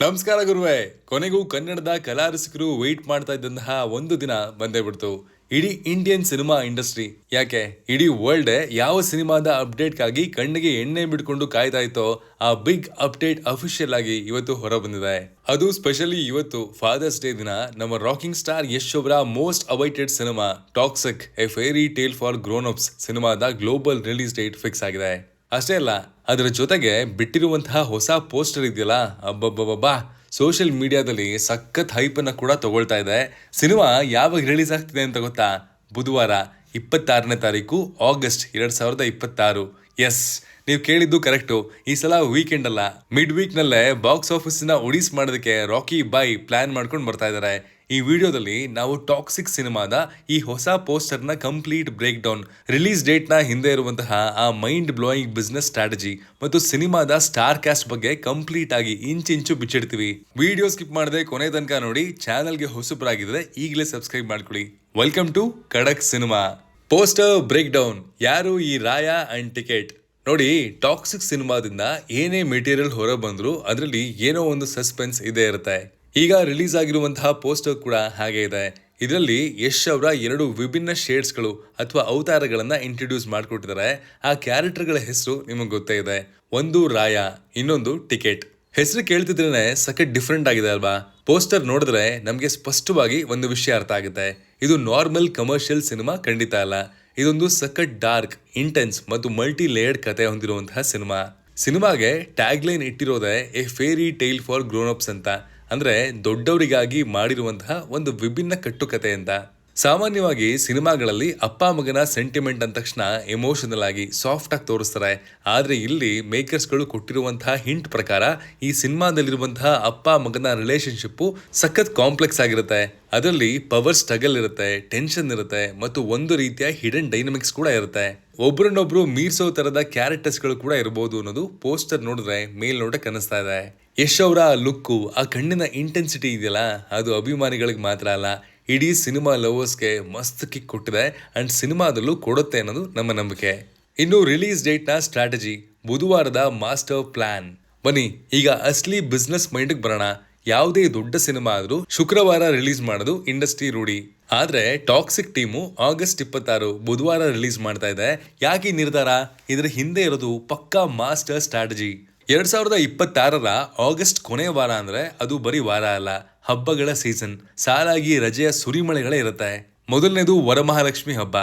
ನಮಸ್ಕಾರ ಗುರುವೆ. ಕೊನೆಗೂ ಕನ್ನಡದ ಕಲಾ ರಸಿಕರು ವೆಯ್ಟ್ ಮಾಡ್ತಾ ಇದ್ದಂತಹ ಒಂದು ದಿನ ಬಂದೇ ಬಿಡ್ತು. ಇಡೀ ಇಂಡಿಯನ್ ಸಿನಿಮಾ ಇಂಡಸ್ಟ್ರಿ ಯಾಕೆ ಇಡೀ ವರ್ಲ್ಡ್ ಯಾವ ಸಿನಿಮಾದ ಅಪ್ಡೇಟ್ಗಾಗಿ ಕಣ್ಣಿಗೆ ಎಣ್ಣೆ ಬಿಟ್ಕೊಂಡು ಕಾಯ್ತಾ ಇತ್ತೋ ಆ ಬಿಗ್ ಅಪ್ಡೇಟ್ ಅಫಿಷಿಯಲ್ ಆಗಿ ಇವತ್ತು ಹೊರ ಬಂದಿದೆ. ಅದು ಸ್ಪೆಷಲಿ ಇವತ್ತು ಫಾದರ್ಸ್ ಡೇ ದಿನ ನಮ್ಮ ರಾಕಿಂಗ್ ಸ್ಟಾರ್ ಯಶ್ ಅವರ most awaited cinema Toxic a fairy tale for grown ups ಸಿನಿಮಾದ ಗ್ಲೋಬಲ್ ರಿಲೀಸ್ ಡೇಟ್ ಫಿಕ್ಸ್ ಆಗಿದೆ. ಅಷ್ಟೇ ಅಲ್ಲ, ಅದರ ಜೊತೆಗೆ ಬಿಟ್ಟಿರುವಂತಹ ಹೊಸ ಪೋಸ್ಟರ್ ಇದೆಯಲ್ಲ, ಅಬ್ಬಬ್ಬಬ್ಬಾ, ಸೋಷಿಯಲ್ ಮೀಡಿಯಾದಲ್ಲಿ ಸಖತ್ ಹೈಪ್ ಅನ್ನ ಕೂಡ ತಗೊಳ್ತಾ ಇದೆ. ಸಿನಿಮಾ ಯಾವಾಗ ರಿಲೀಸ್ ಆಗ್ತಿದೆ ಅಂತ ಗೊತ್ತಾ? ಬುಧವಾರ 26ನೇ ತಾರೀಕು ಆಗಸ್ಟ್ 2026. ಎಸ್, ನೀವು ಕೇಳಿದ್ದು ಕರೆಕ್ಟು. ಈ ಸಲ ವೀಕೆಂಡ್ ಅಲ್ಲ, ಮಿಡ್ ವೀಕ್ ನಲ್ಲೇ ಬಾಕ್ಸ್ ಆಫೀಸ್ ನ ಉಡಿಸ್ ಮಾಡೋದಕ್ಕೆ ರಾಕಿ ಬಾಯ್ ಪ್ಲಾನ್ ಮಾಡ್ಕೊಂಡು ಬರ್ತಾ ಇದ್ದಾರೆ. ಈ ವಿಡಿಯೋದಲ್ಲಿ ನಾವು ಟಾಕ್ಸಿಕ್ ಸಿನಿಮಾದ ಈ ಹೊಸ ಪೋಸ್ಟರ್ ನ complete break down, release date ನ ಹಿಂದೆ ಇರುವಂತಹ ಆ ಮೈಂಡ್ ಬ್ಲೋಯಿಂಗ್ ಬಿಸ್ನೆಸ್ ಸ್ಟ್ರಾಟಜಿ ಮತ್ತು ಸಿನಿಮಾದ ಸ್ಟಾರ್ ಕ್ಯಾಸ್ಟ್ ಬಗ್ಗೆ ಕಂಪ್ಲೀಟ್ ಆಗಿ ಇಂಚಿಂಚು ಬಿಚ್ಚಿಡ್ತೀವಿ. ವಿಡಿಯೋ ಸ್ಕಿಪ್ ಮಾಡದೆ ಕೊನೆ ತನಕ ನೋಡಿ. ಚಾನಲ್ಗೆ ಹೊಸಬರಾಗಿದ್ರೆ ಈಗಲೇ ಸಬ್ಸ್ಕ್ರೈಬ್ ಮಾಡ್ಕೊಳ್ಳಿ. Welcome to Khadak cinema. Poster break down. ಯಾರು ಈ ರಾಯಾ ಅಂಡ್ ಟಿಕೆಟ್? ನೋಡಿ, ಟಾಕ್ಸಿಕ್ ಸಿನಿಮಾದಿಂದ ಏನೇ ಮೆಟೀರಿಯಲ್ ಹೊರ ಬಂದ್ರು ಅದರಲ್ಲಿ ಏನೋ ಒಂದು ಸಸ್ಪೆನ್ಸ್ ಇದೇ ಇರುತ್ತೆ. ಈಗ ರಿಲೀಸ್ ಆಗಿರುವಂತಹ ಪೋಸ್ಟರ್ ಕೂಡ ಹಾಗೆ ಇದೆ. ಇದರಲ್ಲಿ ಯಶ್ ಅವರ 2 ವಿಭಿನ್ನ ಶೇಡ್ಸ್ಗಳು ಅಥವಾ ಅವತಾರಗಳನ್ನ ಇಂಟ್ರೊಡ್ಯೂಸ್ ಮಾಡಿಕೊಟ್ಟಿದ್ದಾರೆ. ಆ ಕ್ಯಾರೆಕ್ಟರ್ಗಳ ಹೆಸರು ನಿಮಗೆ ಗೊತ್ತೇ ಇದೆ. ಒಂದು ರಾಯಾ, ಇನ್ನೊಂದು ಟಿಕೆಟ್. ಹೆಸರು ಕೇಳ್ತಿದ್ರೇನೆ ಸಖತ್ ಡಿಫ್ರೆಂಟ್ ಆಗಿದೆ ಅಲ್ವಾ? ಪೋಸ್ಟರ್ ನೋಡಿದ್ರೆ ನಮಗೆ ಸ್ಪಷ್ಟವಾಗಿ ಒಂದು ವಿಷಯ ಅರ್ಥ ಆಗುತ್ತೆ. ಇದು ನಾರ್ಮಲ್ ಕಮರ್ಷಿಯಲ್ ಸಿನಿಮಾ ಖಂಡಿತ ಅಲ್ಲ. ಇದೊಂದು ಸಖತ್ ಡಾರ್ಕ್, ಇಂಟೆನ್ಸ್ ಮತ್ತು ಮಲ್ಟಿ ಲೇಯರ್ಡ್ ಕತೆ ಹೊಂದಿರುವಂತಹ ಸಿನಿಮಾ. ಸಿನಿಮಾಗೆ ಟ್ಯಾಗ್ ಲೈನ್ ಇಟ್ಟಿರೋದೇ a fairy tale for grown ups ಅಂತ. ಅಂದ್ರೆ ದೊಡ್ಡವರಿಗಾಗಿ ಮಾಡಿರುವಂತಹ ಒಂದು ವಿಭಿನ್ನ ಕಟ್ಟುಕತೆ ಅಂತ. ಸಾಮಾನ್ಯವಾಗಿ ಸಿನಿಮಾಗಳಲ್ಲಿ ಅಪ್ಪ ಮಗನ ಸೆಂಟಿಮೆಂಟ್ ಅಂದ ತಕ್ಷಣ ಎಮೋಷನಲ್ ಆಗಿ ಸಾಫ್ಟ್ ಆಗಿ ತೋರಿಸ್ತಾರೆ. ಆದ್ರೆ ಇಲ್ಲಿ ಮೇಕರ್ಸ್ಗಳು ಕೊಟ್ಟಿರುವಂತಹ ಹಿಂಟ್ ಪ್ರಕಾರ ಈ ಸಿನಿಮಾದಲ್ಲಿರುವಂತಹ ಅಪ್ಪ ಮಗನ ರಿಲೇಶನ್ಶಿಪ್ ಸಖತ್ ಕಾಂಪ್ಲೆಕ್ಸ್ ಆಗಿರುತ್ತೆ. ಅದರಲ್ಲಿ ಪವರ್ ಸ್ಟ್ರಗಲ್ ಇರುತ್ತೆ, ಟೆನ್ಷನ್ ಇರುತ್ತೆ ಮತ್ತು ಒಂದು ರೀತಿಯ ಹಿಡನ್ ಡೈನಮಿಕ್ಸ್ ಕೂಡ ಇರುತ್ತೆ. ಒಬ್ರನ್ನೊಬ್ರು ಮೀರ್ಸೋ ತರದ ಕ್ಯಾರೆಕ್ಟರ್ಸ್ ಗಳು ಕೂಡ ಇರಬಹುದು ಅನ್ನೋದು ಪೋಸ್ಟರ್ ನೋಡಿದ್ರೆ ಮೇಲ್ನೋಟಕ್ಕೆ ಅನಿಸ್ತಾ ಇದೆ. ಯಶ್ ಅವರ ಲುಕ್ಕು, ಆ ಕಣ್ಣಿನ ಇಂಟೆನ್ಸಿಟಿ ಇದೆಯಲ್ಲ, ಅದು ಅಭಿಮಾನಿಗಳಿಗೆ ಮಾತ್ರ ಅಲ್ಲ, ಇಡೀ ಸಿನಿಮಾ ಲವರ್ಸ್ಗೆ ಮಸ್ತ್ ಕಿಕ್ ಕೊಟ್ಟಿದೆ ಅಂಡ್ ಸಿನಿಮಾದಲ್ಲೂ ಕೊಡುತ್ತೆ ಅನ್ನೋದು ನಮ್ಮ ನಂಬಿಕೆ. ಇನ್ನು ರಿಲೀಸ್ ಡೇಟ್ ನ ಸ್ಟ್ರಾಟಜಿ, ಬುಧವಾರದ ಮಾಸ್ಟರ್ ಪ್ಲಾನ್. ಬನ್ನಿ ಈಗ ಅಸ್ಲಿ ಬಿಸ್ನೆಸ್ ಮೈಂಡ್ಗೆ ಬರೋಣ. ಯಾವುದೇ ದೊಡ್ಡ ಸಿನಿಮಾ ಆದ್ರೂ ಶುಕ್ರವಾರ ರಿಲೀಸ್ ಮಾಡೋದು ಇಂಡಸ್ಟ್ರಿ ರೂಢಿ. ಆದ್ರೆ ಟಾಕ್ಸಿಕ್ ಟೀಮು ಆಗಸ್ಟ್ 26 ಬುಧವಾರ ರಿಲೀಸ್ ಮಾಡ್ತಾ ಇದೆ. ಯಾಕೆ ನಿರ್ಧಾರ? ಇದರ ಹಿಂದೆ ಇರೋದು ಪಕ್ಕಾ ಮಾಸ್ಟರ್ ಸ್ಟ್ರಾಟಜಿ. 2026ರ ಆಗಸ್ಟ್ ಕೊನೆಯ ವಾರ ಅಂದ್ರೆ ಅದು ಬರೀ ವಾರ ಅಲ್ಲ, ಹಬ್ಬಗಳ ಸೀಸನ್. ಸಾಲಾಗಿ ರಜೆಯ ಸುರಿಮಳೆಗಳೇ ಇರುತ್ತೆ. ಮೊದಲನೇದು ವರಮಹಾಲಕ್ಷ್ಮಿ ಹಬ್ಬ,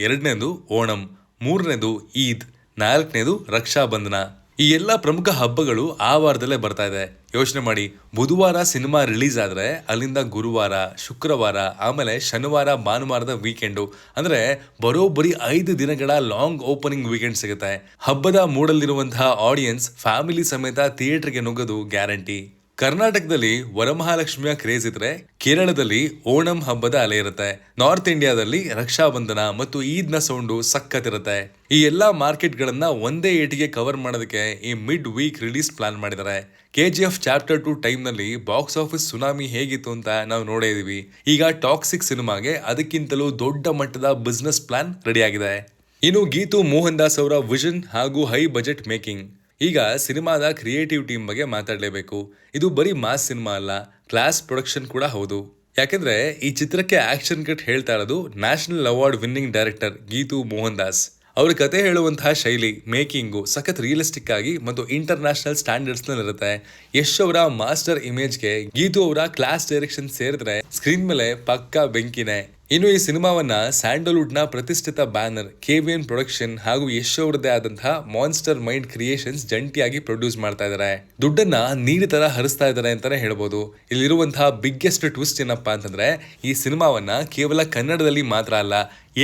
ಎರಡನೇದು ಓಣಂ, ಮೂರನೇದು ಈದ್, ನಾಲ್ಕನೇದು ರಕ್ಷಾ ಬಂಧನ. ಈ ಎಲ್ಲ ಪ್ರಮುಖ ಹಬ್ಬಗಳು ಆ ವಾರದಲ್ಲೇ ಬರ್ತಾ ಇದೆ. ಯೋಚನೆ ಮಾಡಿ, ಬುಧವಾರ ಸಿನಿಮಾ ರಿಲೀಸ್ ಆದ್ರೆ ಅಲ್ಲಿಂದ ಗುರುವಾರ, ಶುಕ್ರವಾರ, ಆಮೇಲೆ ಶನಿವಾರ, ಭಾನುವಾರದ ವೀಕೆಂಡು, ಅಂದ್ರೆ ಬರೋಬ್ಬರಿ 5 ದಿನಗಳ ಲಾಂಗ್ ಓಪನಿಂಗ್ ವೀಕೆಂಡ್ ಸಿಗುತ್ತೆ. ಹಬ್ಬದ ಮೂಡಲ್ಲಿರುವಂತಹ ಆಡಿಯನ್ಸ್ ಫ್ಯಾಮಿಲಿ ಸಮೇತ ಥಿಯೇಟರ್ಗೆ ನುಗ್ಗೋದು ಗ್ಯಾರಂಟಿ. ಕರ್ನಾಟಕದಲ್ಲಿ ವರಮಹಾಲಕ್ಷ್ಮಿಯ ಕ್ರೇಜ್ ಇದ್ರೆ ಕೇರಳದಲ್ಲಿ ಓಣಂ ಹಬ್ಬದ ಅಲೆ ಇರುತ್ತೆ. ನಾರ್ತ್ ಇಂಡಿಯಾದಲ್ಲಿ ರಕ್ಷಾ ಬಂಧನ ಮತ್ತು ಈದ್ ನ ಸೌಂಡು ಸಖತ್ತಿರುತ್ತೆ. ಈ ಎಲ್ಲಾ ಮಾರ್ಕೆಟ್ ಗಳನ್ನ ಒಂದೇ ಏಟಿಗೆ ಕವರ್ ಮಾಡೋದಕ್ಕೆ ಈ ಮಿಡ್ ವೀಕ್ ರಿಲೀಸ್ ಪ್ಲಾನ್ ಮಾಡಿದ್ದಾರೆ. KGF ಚಾಪ್ಟರ್ 2 ಟೈಮ್ ನಲ್ಲಿ ಬಾಕ್ಸ್ ಆಫೀಸ್ ಸುನಾಮಿ ಹೇಗಿತ್ತು ಅಂತ ನಾವು ನೋಡೇ ಇದೀವಿ. ಈಗ ಟಾಕ್ಸಿಕ್ ಸಿನಿಮಾಗೆ ಅದಕ್ಕಿಂತಲೂ ದೊಡ್ಡ ಮಟ್ಟದ ಬಿಸ್ನೆಸ್ ಪ್ಲಾನ್ ರೆಡಿ ಆಗಿದೆ. ಇನ್ನು ಗೀತು ಮೋಹನ್ ದಾಸ್ ಅವರ ವಿಷನ್ ಹಾಗೂ ಹೈ ಬಜೆಟ್ ಮೇಕಿಂಗ್. ಈಗ ಸಿನಿಮಾದ ಕ್ರಿಯೇಟಿವ್ ಟೀಮ್ ಬಗ್ಗೆ ಮಾತಾಡಲೇಬೇಕು. ಇದು ಬರೀ ಮಾಸ್ ಸಿನಿಮಾ ಅಲ್ಲ, ಕ್ಲಾಸ್ ಪ್ರೊಡಕ್ಷನ್ ಕೂಡ ಹೌದು. ಯಾಕೆಂದ್ರೆ ಈ ಚಿತ್ರಕ್ಕೆ ಆಕ್ಷನ್ ಕಟ್ ಹೇಳ್ತಾ ಇರೋದು national award winning director Geetu Mohandas. ಅವ್ರ ಕತೆ ಹೇಳುವಂತಹ ಶೈಲಿ, ಮೇಕಿಂಗು ಸಖತ್ ರಿಯಲಿಸ್ಟಿಕ್ ಆಗಿ ಮತ್ತು ಇಂಟರ್ನ್ಯಾಷನಲ್ ಸ್ಟ್ಯಾಂಡರ್ಡ್ಸ್ ನಲ್ಲಿ ಇರುತ್ತೆ. ಯಶ್ ಅವರ ಮಾಸ್ಟರ್ ಇಮೇಜ್ಗೆ ಗೀತು ಅವರ ಕ್ಲಾಸ್ ಡೈರೆಕ್ಷನ್ ಸೇರಿದ್ರೆ ಸ್ಕ್ರೀನ್ ಮೇಲೆ ಪಕ್ಕಾ ಬೆಂಕಿನೇ. ಇನ್ನು ಈ ಸಿನಿಮಾವನ್ನ ಸ್ಯಾಂಡಲ್ವುಡ್ ನ ಪ್ರತಿಷ್ಠಿತ ಬ್ಯಾನರ್ KVN ಪ್ರೊಡಕ್ಷನ್ ಹಾಗೂ ಯಶ್ ಅವರದೇ ಆದಂತಹ ಮಾನ್ಸ್ಟರ್ ಮೈಂಡ್ ಕ್ರಿಯೇಷನ್ಸ್ ಜಂಟಿಯಾಗಿ ಪ್ರೊಡ್ಯೂಸ್ ಮಾಡ್ತಾ ಇದ್ದಾರೆ. ದುಡ್ಡನ್ನ ನೀರು ತರ ಹರಿಸ್ತಾ ಇದ್ದಾರೆ ಅಂತಾನೆ ಹೇಳ್ಬೋದು. ಇಲ್ಲಿರುವಂತಹ ಬಿಗ್ಗೆಸ್ಟ್ ಟ್ವಿಸ್ಟ್ ಏನಪ್ಪಾ ಅಂತಂದ್ರೆ, ಈ ಸಿನಿಮಾವನ್ನ ಕೇವಲ ಕನ್ನಡದಲ್ಲಿ ಮಾತ್ರ ಅಲ್ಲ,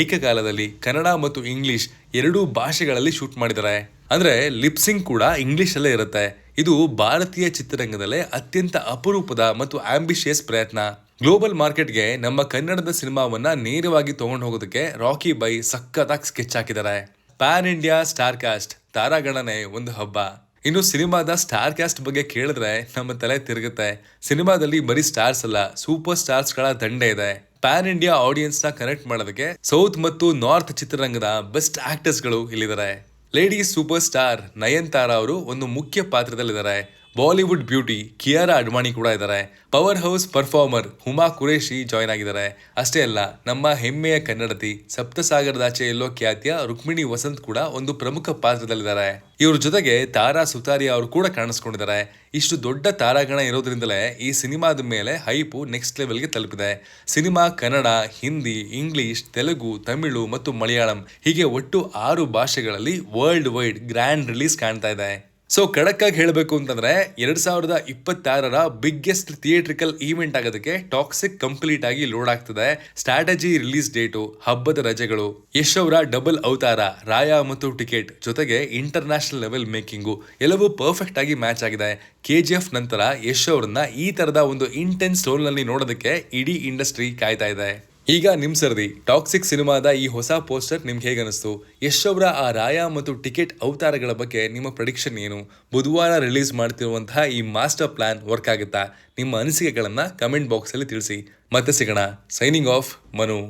ಏಕಕಾಲದಲ್ಲಿ ಕನ್ನಡ ಮತ್ತು ಇಂಗ್ಲಿಷ್ 2 ಭಾಷೆಗಳಲ್ಲಿ ಶೂಟ್ ಮಾಡಿದ್ದಾರೆ. ಅಂದ್ರೆ ಲಿಪ್ಸಿಂಗ್ ಕೂಡ ಇಂಗ್ಲಿಷ್ ಅಲ್ಲೇ ಇರುತ್ತೆ. ಇದು ಭಾರತೀಯ ಚಿತ್ರರಂಗದಲ್ಲೇ ಅತ್ಯಂತ ಅಪರೂಪದ ಮತ್ತು ಆಂಬಿಷಿಯಸ್ ಪ್ರಯತ್ನ. ಗ್ಲೋಬಲ್ ಮಾರ್ಕೆಟ್ಗೆ ನಮ್ಮ ಕನ್ನಡದ ಸಿನಿಮಾವನ್ನ ನೇರವಾಗಿ ತಗೊಂಡು ಹೋಗೋದಕ್ಕೆ ರಾಕಿ ಬೈ ಸಖತ್ತಾಗಿ ಸ್ಕೆಚ್ ಹಾಕಿದ್ದಾರೆ. ಪ್ಯಾನ್ ಇಂಡಿಯಾ ಸ್ಟಾರ್ ಕಾಸ್ಟ್, ತಾರಾಗಣನೆ ಒಂದು ಹಬ್ಬ. ಇನ್ನು ಸಿನಿಮಾದ ಸ್ಟಾರ್ ಕ್ಯಾಸ್ಟ್ ಬಗ್ಗೆ ಕೇಳಿದ್ರೆ ನಮ್ಮ ತಲೆ ತಿರುಗುತ್ತೆ. ಸಿನಿಮಾದಲ್ಲಿ ಬರೀ ಸ್ಟಾರ್ಸ್ ಅಲ್ಲ, ಸೂಪರ್ ಸ್ಟಾರ್ಸ್ ಗಳ ದಂಡೆ ಇದೆ. ಪ್ಯಾನ್ ಇಂಡಿಯಾ ಆಡಿಯನ್ಸ್ ನ ಕನೆಕ್ಟ್ ಮಾಡೋದಕ್ಕೆ ಸೌತ್ ಮತ್ತು ನಾರ್ತ್ ಚಿತ್ರರಂಗದ ಬೆಸ್ಟ್ ಆಕ್ಟರ್ಸ್ ಗಳು ಇಲ್ಲಿದ್ದಾರೆ. ಲೇಡೀಸ್ ಸೂಪರ್ ಸ್ಟಾರ್ ನಯನ್ತಾರಾ ಅವರು ಒಂದು ಮುಖ್ಯ ಪಾತ್ರದಲ್ಲಿದ್ದಾರೆ. ಬಾಲಿವುಡ್ ಬ್ಯೂಟಿ ಕಿಯಾರಾ ಅಡ್ವಾಣಿ ಕೂಡ ಇದ್ದಾರೆ. Power house performer Huma Qureshi join ಆಗಿದ್ದಾರೆ. ಅಷ್ಟೇ ಅಲ್ಲ, ನಮ್ಮ ಹೆಮ್ಮೆಯ ಕನ್ನಡತಿ ಸಪ್ತಸಾಗರದಾಚೆ ಎಲ್ಲೋ ಖ್ಯಾತಿಯ ರುಕ್ಮಿಣಿ ವಸಂತ್ ಕೂಡ ಒಂದು ಪ್ರಮುಖ ಪಾತ್ರದಲ್ಲಿದ್ದಾರೆ. ಇವ್ರ ಜೊತೆಗೆ ತಾರಾ ಸುತಾರಿಯಾ ಅವರು ಕೂಡ ಕಾಣಿಸ್ಕೊಂಡಿದ್ದಾರೆ. ಇಷ್ಟು ದೊಡ್ಡ ತಾರಾಗಣ ಇರೋದ್ರಿಂದಲೇ ಈ ಸಿನಿಮಾದ ಮೇಲೆ ಹೈಪು ನೆಕ್ಸ್ಟ್ ಲೆವೆಲ್ಗೆ ತಲುಪಿದೆ. ಸಿನಿಮಾ ಕನ್ನಡ, ಹಿಂದಿ, ಇಂಗ್ಲಿಷ್, ತೆಲುಗು, ತಮಿಳು ಮತ್ತು ಮಲಯಾಳಂ ಹೀಗೆ ಒಟ್ಟು 6 ಭಾಷೆಗಳಲ್ಲಿ ವರ್ಲ್ಡ್ ವೈಡ್ ಗ್ರ್ಯಾಂಡ್ ರಿಲೀಸ್ ಕಾಣ್ತಾ ಇದೆ. ಸೊ ಖಡಕ್ ಆಗಿ ಹೇಳಬೇಕು ಅಂತಂದ್ರೆ 2026ರ ಬಿಗ್ಗೆಸ್ಟ್ ಥಿಯೇಟ್ರಿಕಲ್ ಈವೆಂಟ್ ಆಗೋದಕ್ಕೆ ಟಾಕ್ಸಿಕ್ ಕಂಪ್ಲೀಟ್ ಆಗಿ ಲೋಡ್ ಆಗ್ತದೆ. ಸ್ಟ್ರಾಟಜಿ ರಿಲೀಸ್ ಡೇಟು, ಹಬ್ಬದ ರಜೆಗಳು, ಯಶ್ ಅವರ ಡಬಲ್ ಅವತಾರ, ರಾಯಾ ಮತ್ತು ಟಿಕೆಟ್ ಜೊತೆಗೆ ಇಂಟರ್ನ್ಯಾಷನಲ್ ಲೆವೆಲ್ ಮೇಕಿಂಗು ಎಲ್ಲವೂ ಪರ್ಫೆಕ್ಟ್ ಆಗಿ ಮ್ಯಾಚ್ ಆಗಿದೆ. KGF ನಂತರ ಯಶ್ ಅವರನ್ನ ಈ ತರದ ಒಂದು ಇಂಟೆನ್ಸ್ ರೋಲ್ ನಲ್ಲಿ ನೋಡೋದಕ್ಕೆ ಇಡೀ ಇಂಡಸ್ಟ್ರಿ ಕಾಯ್ತಾ ಇದೆ. ಈಗ ನಿಮ್ ಸರ್ದಿ ಟಾಕ್ಸಿಕ್ ಸಿನಿಮಾದ ಈ ಹೊಸ ಪೋಸ್ಟರ್ ನಿಮ್ಗೆ ಹೇಗೆ ಅನಿಸ್ತು? ಯಶ್ ಅವರ ಆ ರಾಯಾ ಮತ್ತು ಟಿಕೆಟ್ ಅವತಾರಗಳ ಬಗ್ಗೆ ನಿಮ್ಮ ಪ್ರೆಡಿಕ್ಷನ್ ಏನು? ಬುಧವಾರ ರಿಲೀಸ್ ಮಾಡ್ತಿರುವಂತಹ ಈ ಮಾಸ್ಟರ್ ಪ್ಲಾನ್ ವರ್ಕ್ ಆಗುತ್ತಾ? ನಿಮ್ಮ ಅನಿಸಿಕೆಗಳನ್ನ ಕಮೆಂಟ್ ಬಾಕ್ಸ್ ಅಲ್ಲಿ ತಿಳಿಸಿ. ಮತ್ತೆ ಸಿಗೋಣ. Signing off, Manu.